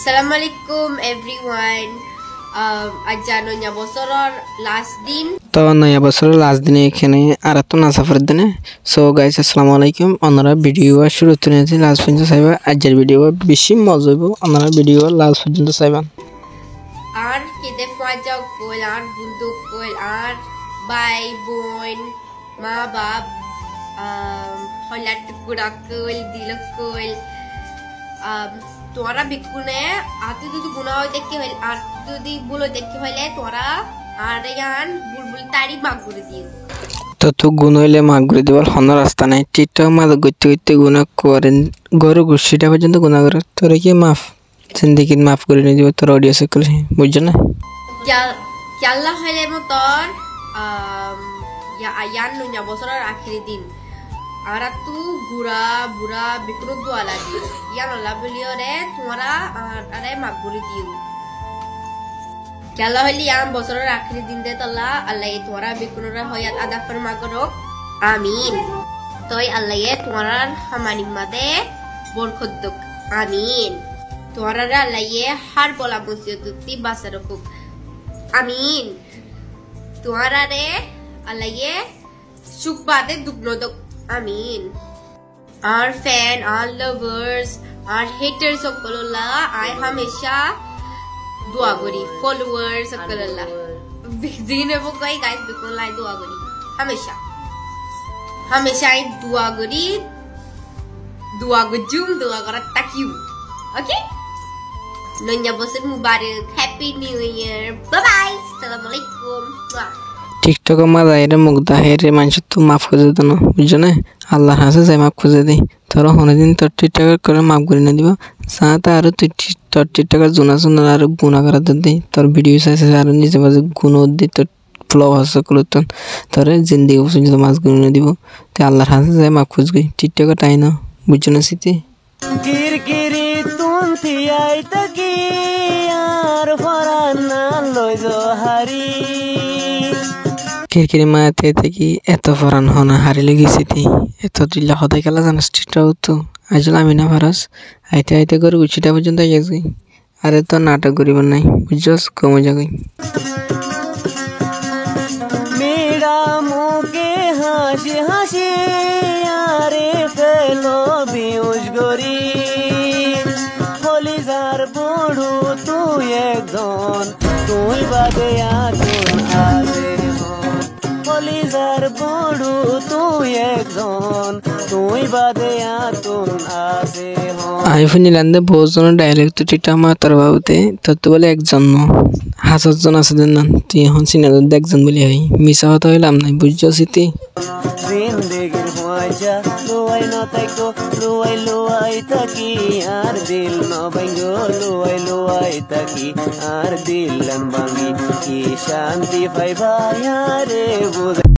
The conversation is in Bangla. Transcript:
Assalamualaikum everyone. আজ নয়া বছরের লাস্ট দিন তো নয়া বছরের লাস্ট দিনে এখানে আর তো না সফর দিনে সো গাইস আসসালামু আলাইকুম আপনারা ভিডিও শুরু থেকে লাস্ট পর্যন্ত চাইবেন আজকের ভিডিও বেশি মজা হইব আপনারা ভিডিও লাস্ট পর্যন্ত চাইবেন আর কেদে ফাজাও কইল আর বন্ধু কইল আর ভাই বোন মা বাপ হলাট কুড়া কইল দিল কইল তোরা বিকুনে আতে যদি গুণা হয় দেখতে হইল আর যদি বলো দেখতে হইলে তোরা আর ইয়ান বুলবুল তাড়ি মাগ করে দিও তো তো গুণ হইলে মাগ করে দিবার হন রাস্তা নাই টিকটক মাদ গইতে গইতে গুণা করেন গরু গুছিটা পর্যন্ত গুণা করে তোরা কি মাফ জিন্দেগি মাফ করে নিয়ে দিব তোর অডিও সকল বুঝছ না আল্লাহ হইলে মতন ইয়ান নয়া বছরের আখেরি দিন আর তু গুড়া বুড়া বিক্রো দোয়া লাগি ইয়ান আল্লাহ বলিও রে তোমরা আরে মাগ করে দিও আল্লাহ হইলে ইয়ান বছরের আখেরি দিন দে তল্লা আল্লাহ তোমরা বিক্রোরা হয়াত আদা ফরমা করো আমিন তোই আল্লাহ তোমরা হামানি মাদে বরকত দক আমিন তোমরা আল্লাহ হার বলা মুসিবতি বাসা রাখুক আমিন তোমরা রে আল্লাহ সুখ বাদে দুগ্ন দক আমিন our fan our lovers our haters সকলল্লাহ আই हमेशा दुआ करी followers সকলল্লাহ দিনে বকাই গাইস বিকলাই दुआ करी हमेशा আই दुआ करी दुआ গজুম दुआ করা তাকিউ ওকে নয়া বছর মুবারক happy new year bye bye আসসালামু আলাইকুম টিকটক মাদা এর মুগ্ধা হেরে মানুষ তো মাফ করে দিত না বুঝছো না আল্লাহর হাসে যাই মাফ করে দিই তোর হনেদিন তোর টিকটক করে মাফ করে না দিব সাথে আরো তুই তোর টিকটকের জোনা শোনা আর গুণা করা দিই তোর ভিডিও চাইছে আর নিজে মাঝে গুণ দিই তোর ফ্লো হাসে করতন তোর জিন্দিগি পর্যন্ত মাছ গুণ দিব তুই আল্লাহর হাসে যাই মাফ খুঁজবি টিকটকের টাই না বুঝছো না স্মৃতি কিরকিরি তুন থিয়াই তাকি আর ফরানা লই জহারি কিরকিরি মায়াতে থেকে এত ফরান হনা হারিলে গেছি এত দিল্লা হদাই খেলা জানাস টিকটাও তো আসলে আমি না ভারস আইতে আইতে করে উচিটা পর্যন্ত গেছি আরে তো নাটক করিব নাই বুঝছস কমে যাগই মেরা মুখে হাসি হাসি আরে ফেলো বিউজ গরি হলিজার বড়ু তুই একজন তুই বাদে আগুন আসে হলিজার বড়ু তুই একজন তুই বাদে আগুন আসে আইফোন নিলান্দে বহুজন ডাইরেক্ট তো টিটা মা তোর বাবুতে তোর তো বলে একজন হাজারজন আছে না তুই এখন চিনা একজন বলি হই মিশা হতে হইলাম নাই বুঝছো স্মৃতি জিন্দেগির মজা লুয়াই নতাইকো লুয়াই থাকি আর দিল নবাইগো লুয়াই থাকি আর দিল ভাঙি কি শান্তি পাইবা রে বুঝ